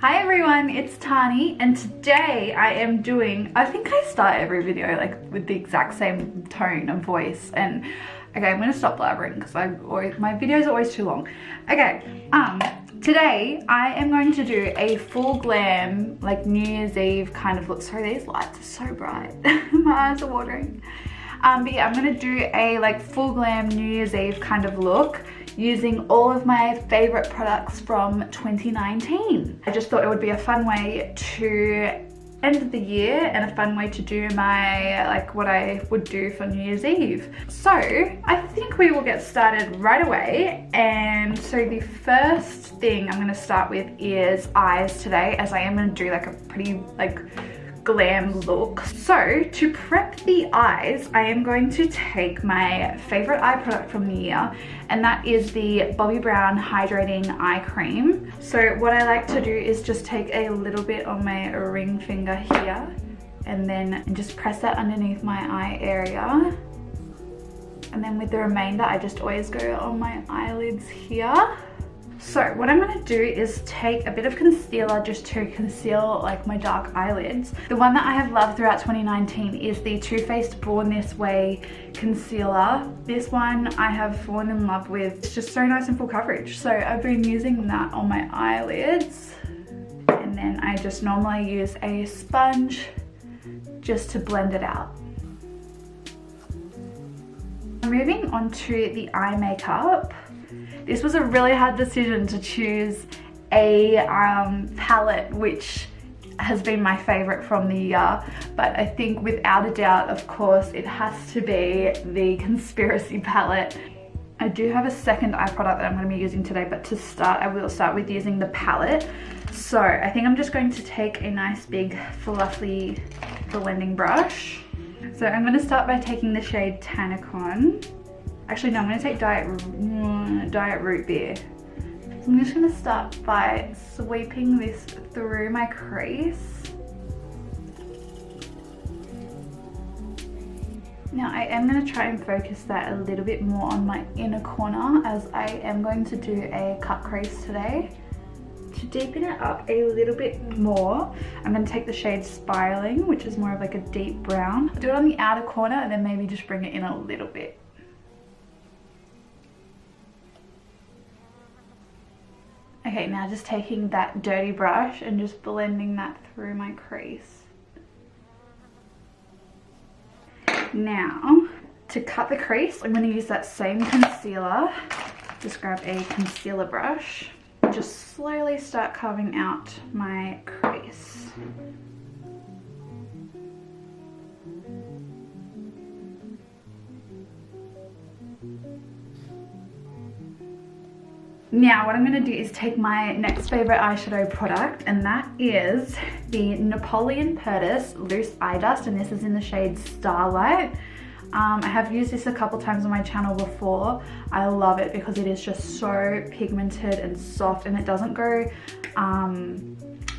Hi everyone, it's Tani, and today I am doing, I think I start every video like with the exact same tone of voice, and okay, I'm gonna stop blabbering because my videos are always too long. Okay, today I am going to do a full glam, like New Year's Eve kind of look. Sorry, these lights are so bright. My eyes are watering. But yeah, I'm gonna do a like full glam New Year's Eve kind of look using all of my favorite products from 2019. I just thought it would be a fun way to end the year and a fun way to do my, like what I would do for New Year's Eve. So I think we will get started right away. And so the first thing I'm gonna start with is eyes today, as I am gonna do like a pretty like glam look. So to prep the eyes, I am going to take my favorite eye product from the year, and that is the Bobbi Brown Hydrating Eye Cream. So what I like to do is just take a little bit on my ring finger here and then just press that underneath my eye area. And then with the remainder, I just always go on my eyelids here. So what I'm going to do is take a bit of concealer just to conceal like my dark eyelids. The one that I have loved throughout 2019 is the Too Faced Born This Way concealer. This one I have fallen in love with. It's just so nice and full coverage. So I've been using that on my eyelids. And then I just normally use a sponge just to blend it out. Moving on to the eye makeup. This was a really hard decision to choose a palette which has been my favorite from the year, but I think without a doubt, of course, it has to be the Conspiracy palette. I do have a second eye product that I'm going to be using today, but to start, I will start with using the palette. So I think I'm just going to take a nice big fluffy blending brush. So I'm going to start by taking the shade Tannicon. Actually, no, I'm going to take Diet Root Beer. So I'm just going to start by sweeping this through my crease. Now I am going to try and focus that a little bit more on my inner corner, as I am going to do a cut crease today. To deepen it up a little bit more, I'm going to take the shade Spiraling, which is more of like a deep brown. Do it on the outer corner and then maybe just bring it in a little bit. Okay, now just taking that dirty brush and just blending that through my crease. Now, to cut the crease, I'm going to use that same concealer. Just grab a concealer brush. Just slowly start carving out my crease. Now what I'm going to do is take my next favorite eyeshadow product, and that is the Napoleon Perdis Loose Eye Dust, and this is in the shade Starlight. I have used this a couple times on my channel before. I love it because it is just so pigmented and soft, and it doesn't go,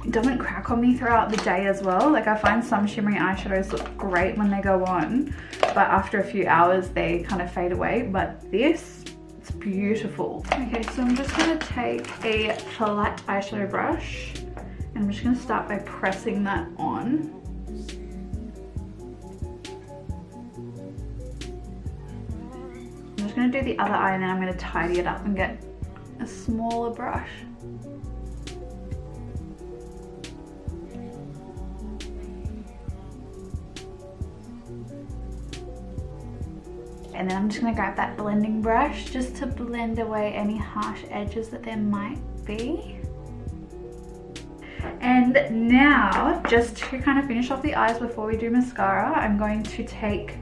it doesn't crack on me throughout the day as well. Like I find some shimmery eyeshadows look great when they go on, but after a few hours they kind of fade away, but this, it's beautiful. Okay, so I'm just gonna take a flat eyeshadow brush and I'm just gonna start by pressing that on. I'm just gonna do the other eye and then I'm gonna tidy it up and get a smaller brush. And then I'm just going to grab that blending brush just to blend away any harsh edges that there might be. And now, just to kind of finish off the eyes before we do mascara, I'm going to take,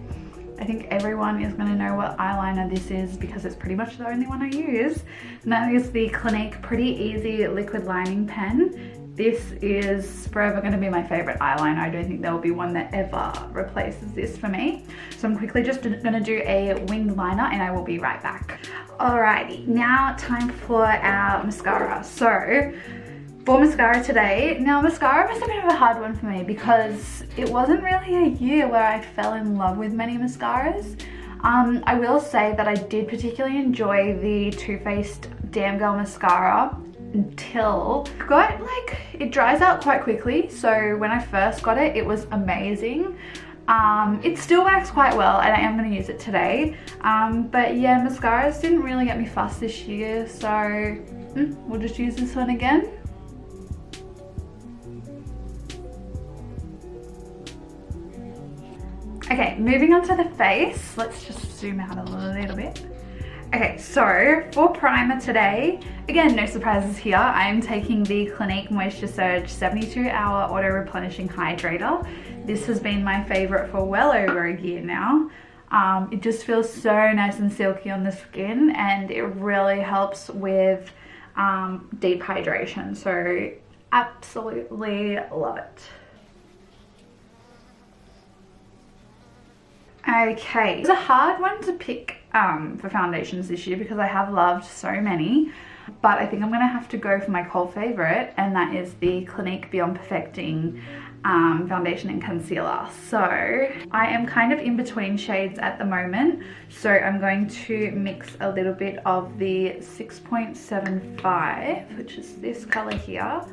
I think everyone is going to know what eyeliner this is because it's pretty much the only one I use. And that is the Clinique Pretty Easy Liquid Lining Pen. This is forever going to be my favorite eyeliner. I don't think there will be one that ever replaces this for me. So I'm quickly just going to do a winged liner and I will be right back. Alrighty, now time for our mascara. So for mascara today, now mascara was a bit of a hard one for me because it wasn't really a year where I fell in love with many mascaras. I will say that I did particularly enjoy the Too Faced Damn Girl mascara. until it dries out quite quickly. So when I first got it, it was amazing. It still works quite well, and I am going to use it today. But yeah, mascaras didn't really get me fussed this year, so we'll just use this one again. Okay, moving on to the face. Let's just zoom out a little bit. Okay, so for primer today, again, no surprises here. I'm taking the Clinique Moisture Surge 72-hour auto replenishing hydrator. This has been my favorite for well over a year now. It just feels so nice and silky on the skin, and it really helps with deep hydration. So absolutely love it. Okay, it's a hard one to pick for foundations this year because I have loved so many, but I think I'm gonna have to go for my cold favorite, and that is the Clinique Beyond Perfecting foundation and concealer. So I am kind of in between shades at the moment, so I'm going to mix a little bit of the 6.75, which is this color here. I'm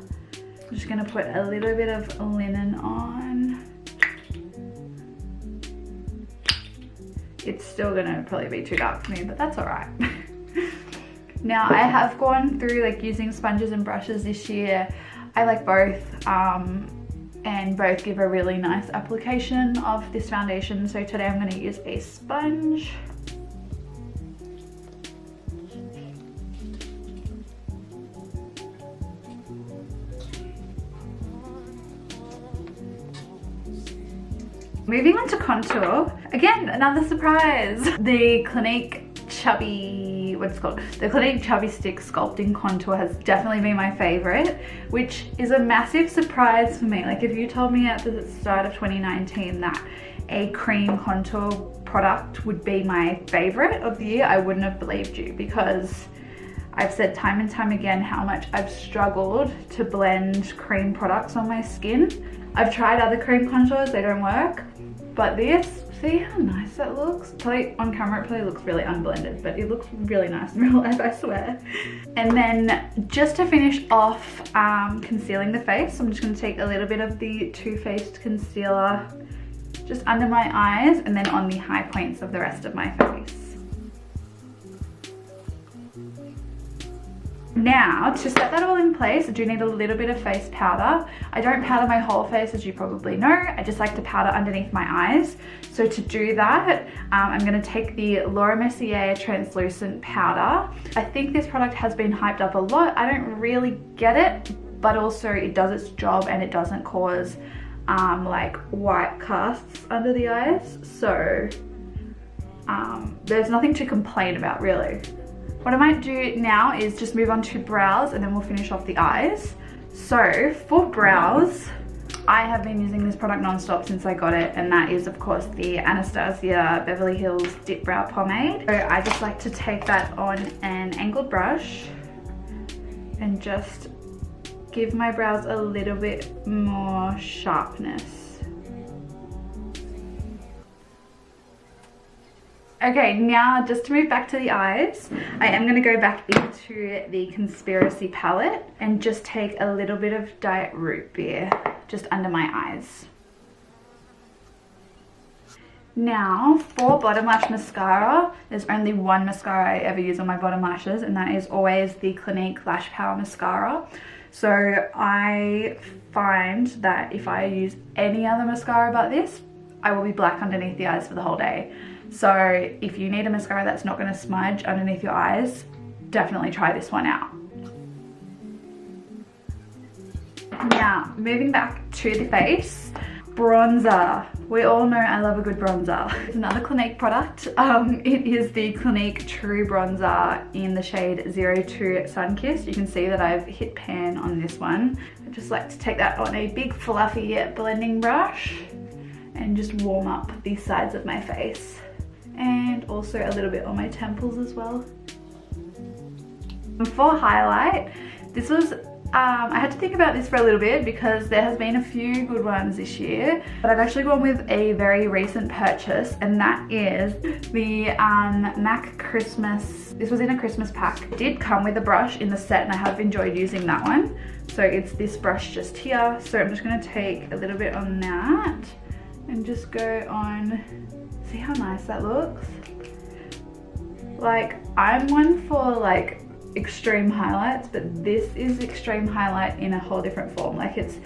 just gonna put a little bit of linen on. It's still gonna probably be too dark for me, but that's all right. Now I have gone through using sponges and brushes this year. I like both, and both give a really nice application of this foundation. So today I'm gonna use a sponge. Moving on to contour, again, another surprise. The Clinique Chubby, the Clinique Chubby Stick Sculpting Contour has definitely been my favorite, which is a massive surprise for me. If you told me at the start of 2019 that a cream contour product would be my favorite of the year, I wouldn't have believed you, because I've said time and time again how much I've struggled to blend cream products on my skin. I've tried other cream contours, they don't work. But this, see how nice that looks? Probably on camera it probably looks really unblended, but it looks really nice in real life, I swear. And then just to finish off concealing the face, I'm just gonna take a little bit of the Too Faced concealer just under my eyes and then on the high points of the rest of my face. Now, to set that all in place, I do need a little bit of face powder. I don't powder my whole face, as you probably know. I just like to powder underneath my eyes. So to do that, I'm gonna take the Laura Mercier translucent powder. I think this product has been hyped up a lot. I don't really get it, but also it does its job and it doesn't cause white casts under the eyes. So there's nothing to complain about, really. What I might do now is just move on to brows, and then we'll finish off the eyes. So for brows, I have been using this product non-stop since I got it, and that is of course the Anastasia Beverly Hills Dip Brow Pomade. So I just like to take that on an angled brush and just give my brows a little bit more sharpness. Okay, now just to move back to the eyes, I am going to go back into the Conspiracy palette and just take a little bit of Diet Root Beer just under my eyes. Now for bottom lash mascara, there's only one mascara I ever use on my bottom lashes, and that is always the Clinique Lash Power Mascara. So I find that if I use any other mascara but this, I will be black underneath the eyes for the whole day. So if you need a mascara that's not going to smudge underneath your eyes, definitely try this one out. Now, moving back to the face, bronzer. We all know I love a good bronzer. It's another Clinique product. It is the Clinique True Bronzer in the shade 02 Sunkissed. You can see that I've hit pan on this one. I just like to take that on a big fluffy blending brush and just warm up the sides of my face. And also a little bit on my temples as well. For highlight, this was I had to think about this for a little bit because there has been a few good ones this year, but I've actually gone with a very recent purchase, and that is the MAC Christmas. This was in a Christmas pack. It did come with a brush in the set, and I have enjoyed using that one. So it's this brush just here. So I'm just gonna take a little bit on that and just go on. See how nice that looks? Like, I'm one for like extreme highlights, but this is extreme highlight in a whole different form. Like, it's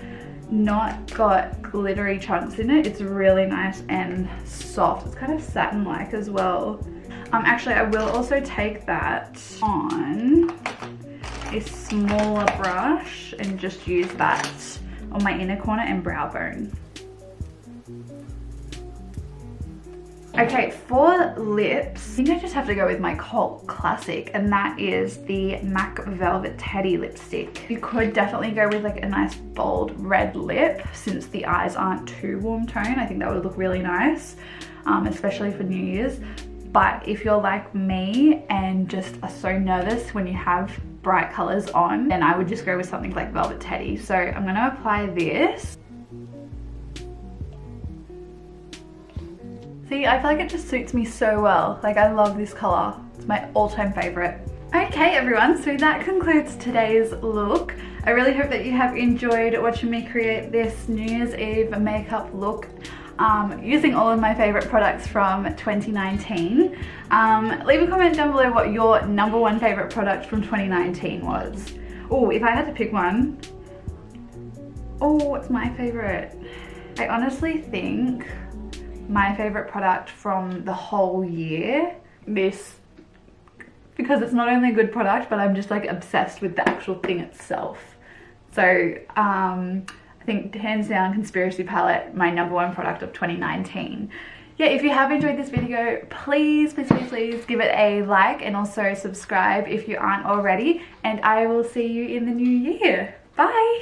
not got glittery chunks in it. It's really nice and soft. It's kind of satin-like as well. Actually, I will also take that on a smaller brush and just use that on my inner corner and brow bone. Okay, for lips, I think I just have to go with my cult classic, and that is the MAC Velvet Teddy lipstick. You could definitely go with like a nice bold red lip since the eyes aren't too warm tone. I think that would look really nice, especially for New Year's. But if you're like me and just are so nervous when you have bright colors on, then I would just go with something like Velvet Teddy. So I'm gonna apply this. See, I feel like it just suits me so well. Like, I love this color. It's my all-time favorite. Okay, everyone, so that concludes today's look. I really hope that you have enjoyed watching me create this New Year's Eve makeup look using all of my favorite products from 2019. Leave a comment down below what your #1 favorite product from 2019 was. Oh, if I had to pick one. Oh, what's my favorite? I honestly think my favorite product from the whole year, this, because it's not only a good product, but I'm just like obsessed with the actual thing itself. So I think hands down Conspiracy Palette, my #1 product of 2019. Yeah, if you have enjoyed this video, please, please, please, please give it a like and also subscribe if you aren't already, and I will see you in the new year. Bye.